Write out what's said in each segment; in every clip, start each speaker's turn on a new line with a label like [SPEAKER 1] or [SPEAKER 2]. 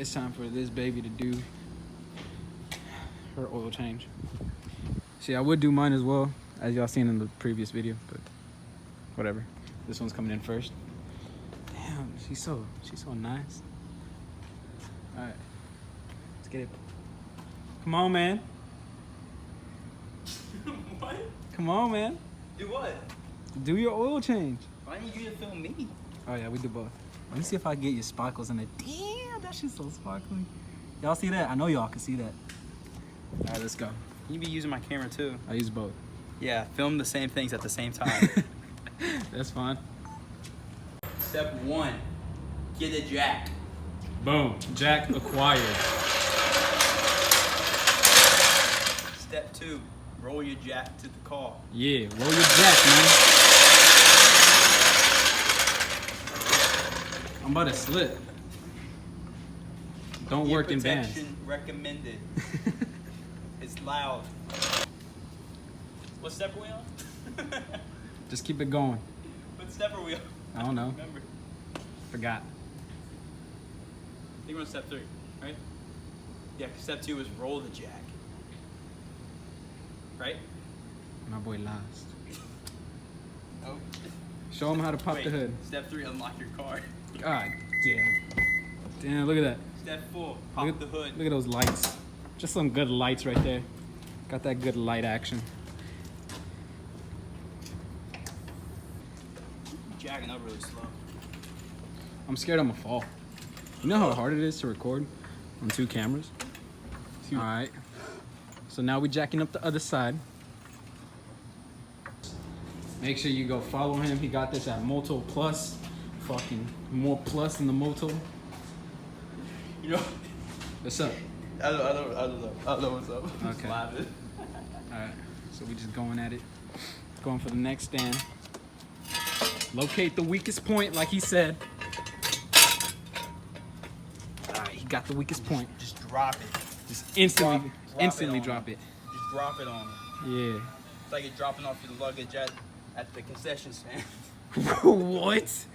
[SPEAKER 1] it's time for this baby to do her oil change. See, I would do mine as well, as y'all seen in the previous video, but whatever. This one's coming in first. Damn, she's so nice. All right, let's get it. Come on, man.
[SPEAKER 2] What?
[SPEAKER 1] Come on, man.
[SPEAKER 2] Do what?
[SPEAKER 1] Do your oil change.
[SPEAKER 2] Why need you to film me?
[SPEAKER 1] Oh yeah, we do both. Let me see if I can get your sparkles in it. Damn, that shit's so sparkly. Y'all see that? I know y'all can see that. All right, let's go.
[SPEAKER 2] You be using my camera too.
[SPEAKER 1] I use both.
[SPEAKER 2] Yeah, film the same things at the same time.
[SPEAKER 1] That's fine.
[SPEAKER 2] Step 1, get a jack.
[SPEAKER 1] Boom, jack acquired.
[SPEAKER 2] Step 2, roll your jack to the car.
[SPEAKER 1] Yeah, roll your jack, man. I'm about to slip. Don't
[SPEAKER 2] Ear
[SPEAKER 1] work in bands.
[SPEAKER 2] protection recommended. It's loud. What step are we on?
[SPEAKER 1] Just keep it going.
[SPEAKER 2] What step are we on?
[SPEAKER 1] I don't know.
[SPEAKER 2] Remember.
[SPEAKER 1] Forgot.
[SPEAKER 2] I think we're on step 3, right? Yeah, 'cause step 2 is roll the jack. Right?
[SPEAKER 1] My boy lost.
[SPEAKER 2] Oh.
[SPEAKER 1] Show him how to pop
[SPEAKER 2] Wait,
[SPEAKER 1] the hood.
[SPEAKER 2] Step 3, unlock your car.
[SPEAKER 1] God damn. Damn, look at that.
[SPEAKER 2] Step 4, pop
[SPEAKER 1] Look
[SPEAKER 2] the
[SPEAKER 1] at,
[SPEAKER 2] hood.
[SPEAKER 1] look at those lights. Just some good lights right there. Got that good light action.
[SPEAKER 2] Jacking up really slow.
[SPEAKER 1] I'm scared I'm gonna fall. You know how hard it is to record on 2 cameras? All right. So now we're jacking up the other side. Make sure you go follow him. He got this at Moto Plus. Fucking more plus in the Moto.
[SPEAKER 2] You know,
[SPEAKER 1] What's up?
[SPEAKER 2] I don't know what's up.
[SPEAKER 1] Okay.
[SPEAKER 2] Laughing.
[SPEAKER 1] All right. So we just going at it. Going for the next stand. Locate the weakest point, like he said. All right, he got the weakest point.
[SPEAKER 2] Just drop it.
[SPEAKER 1] Just instantly,
[SPEAKER 2] Drop it
[SPEAKER 1] drop it.
[SPEAKER 2] Just drop it on him.
[SPEAKER 1] Yeah.
[SPEAKER 2] It's like you're dropping off your luggage at the concession stand.
[SPEAKER 1] What?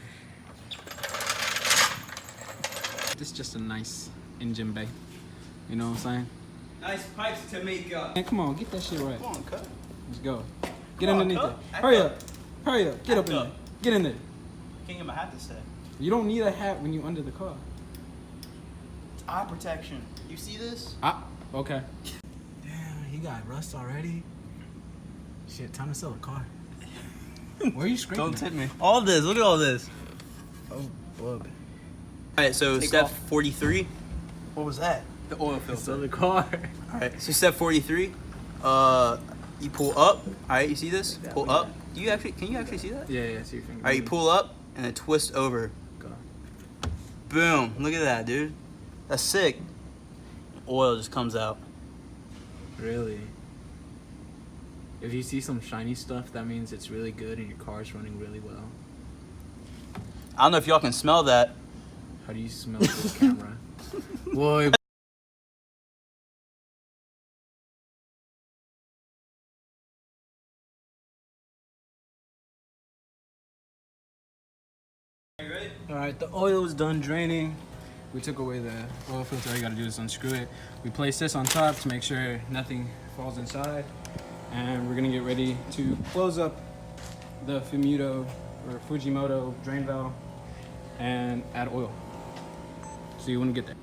[SPEAKER 1] This is just a nice engine bay. You know what I'm saying?
[SPEAKER 2] Nice pipes to make up.
[SPEAKER 1] Man, come on, get that shit right.
[SPEAKER 2] Come on, cut.
[SPEAKER 1] Let's go. Get
[SPEAKER 2] Come on,
[SPEAKER 1] underneath
[SPEAKER 2] cut.
[SPEAKER 1] it.
[SPEAKER 2] Act
[SPEAKER 1] Hurry
[SPEAKER 2] up.
[SPEAKER 1] up. Hurry up. Get up
[SPEAKER 2] Act
[SPEAKER 1] in
[SPEAKER 2] up.
[SPEAKER 1] there. Get in there.
[SPEAKER 2] Can't get my hat to stay.
[SPEAKER 1] You don't need a hat when you're under the car.
[SPEAKER 2] Eye protection. You see this?
[SPEAKER 1] Ah, okay. Damn, he got rust already. Shit, time to sell a car. Where are you scraping?
[SPEAKER 2] Don't tip me. All this. Look at all this.
[SPEAKER 1] Oh, bub.
[SPEAKER 2] All right, so
[SPEAKER 1] Take
[SPEAKER 2] step
[SPEAKER 1] off.
[SPEAKER 2] 43.
[SPEAKER 1] What was that?
[SPEAKER 2] The oil
[SPEAKER 1] Sell
[SPEAKER 2] filter.
[SPEAKER 1] the car.
[SPEAKER 2] All right, so step 43. You pull up. All right, you see this?
[SPEAKER 1] Yeah,
[SPEAKER 2] Pull
[SPEAKER 1] yeah.
[SPEAKER 2] up. Can you actually see that?
[SPEAKER 1] Yeah, see your finger.
[SPEAKER 2] All right, you pull up and then twist over.
[SPEAKER 1] Go.
[SPEAKER 2] Boom. Look at that, dude. That's sick. Oil just comes out.
[SPEAKER 1] Really? If you see some shiny stuff, that means it's really good and your car's running really well.
[SPEAKER 2] I don't know if y'all can smell that.
[SPEAKER 1] How do you smell this camera? Boy.
[SPEAKER 2] You ready?
[SPEAKER 1] All right, the oil is done draining. We took away the oil filter. All you gotta do is unscrew it. We place this on top to make sure nothing falls inside. And we're gonna get ready to close up the Fujimoto drain valve and add oil. So you wanna get that.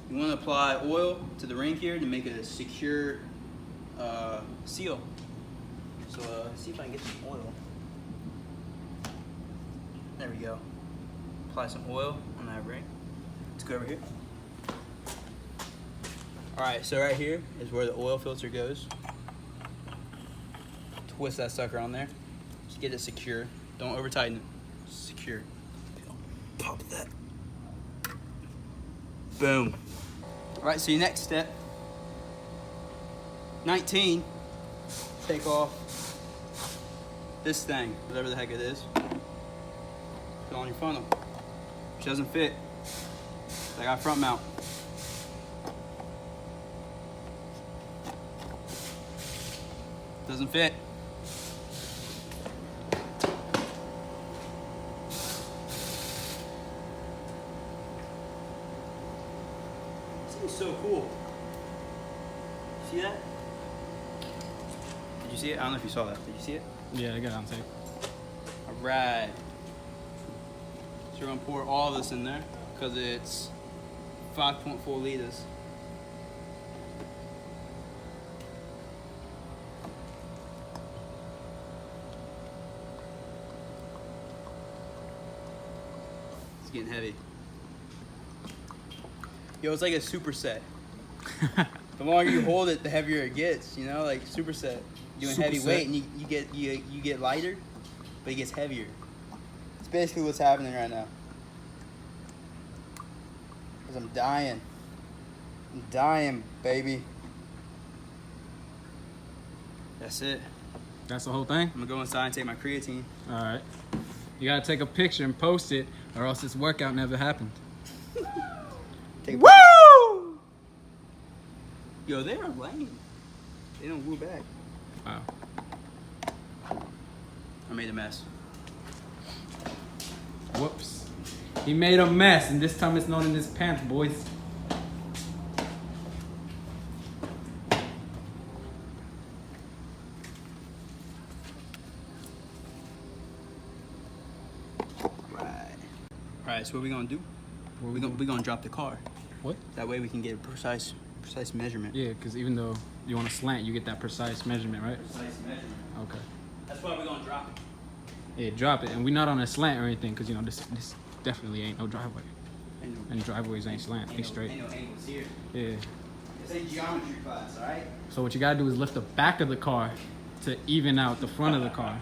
[SPEAKER 2] You want to apply oil to the ring here to make it a secure seal. So see if I can get some oil. There we go. Apply some oil on that ring. Let's go over here. All right, so right here is where the oil filter goes. Twist that sucker on there. Just get it secure. Don't over tighten it. Just secure. Pop that. Boom. All right, so your next step, 19, take off this thing, whatever the heck it is. Put it on your funnel, which doesn't fit. I got front mount. Doesn't fit. It's so cool. See that? Did you see it? I don't know if you saw that. Did you see it?
[SPEAKER 1] Yeah, I got it on tape.
[SPEAKER 2] Alright. So we're gonna pour all this in there because it's 5.4 liters. It's getting heavy. Yo, it's like a superset. The longer you hold it, the heavier it gets. You know, like superset. Doing heavy
[SPEAKER 1] Superset.
[SPEAKER 2] weight, and you get lighter, but it gets heavier. It's basically what's happening right now. Cause I'm dying. I'm dying, baby. That's it.
[SPEAKER 1] That's the whole thing?
[SPEAKER 2] I'm gonna go inside and take my creatine.
[SPEAKER 1] All right. You gotta take a picture and post it, or else this workout never happened.
[SPEAKER 2] Take a
[SPEAKER 1] Woo!
[SPEAKER 2] Yo, they are lame. They don't woo back.
[SPEAKER 1] Wow.
[SPEAKER 2] I made a mess.
[SPEAKER 1] Whoops. He made a mess, and this time it's not in his pants, boys.
[SPEAKER 2] Alright, so what we gonna do? We're gonna drop the car.
[SPEAKER 1] What?
[SPEAKER 2] That way we can get a precise measurement.
[SPEAKER 1] Yeah, because even though you want to slant, you get that precise measurement, right?
[SPEAKER 2] Precise measurement.
[SPEAKER 1] Okay.
[SPEAKER 2] That's why we're gonna drop it.
[SPEAKER 1] Yeah, drop it. And we're not on a slant or anything, because, you know, this definitely ain't no driveway. And driveways ain't slant, they straight.
[SPEAKER 2] Ain't no angles here.
[SPEAKER 1] Yeah.
[SPEAKER 2] This ain't geometry class, alright?
[SPEAKER 1] So what you gotta do is lift the back of the car to even out the front of the car.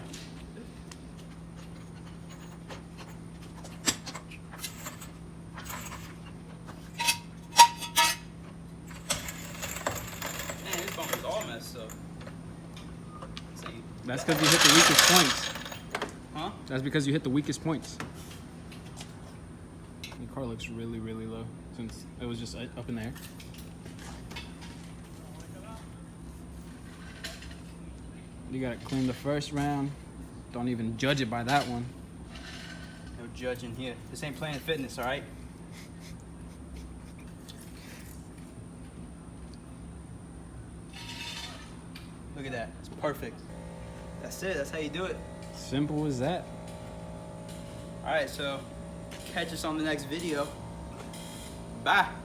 [SPEAKER 2] Man, this bumper's all messed up.
[SPEAKER 1] That's because you hit the weakest points.
[SPEAKER 2] Huh?
[SPEAKER 1] That's because you hit the weakest points. Your car looks really, really low since it was just up in the air. You gotta clean the first round. Don't even judge it by that one.
[SPEAKER 2] No judging here. This ain't Planet Fitness, alright? Look at that. It's perfect. That's it. That's how you do it.
[SPEAKER 1] Simple as that.
[SPEAKER 2] Alright, so catch us on the next video. Bye.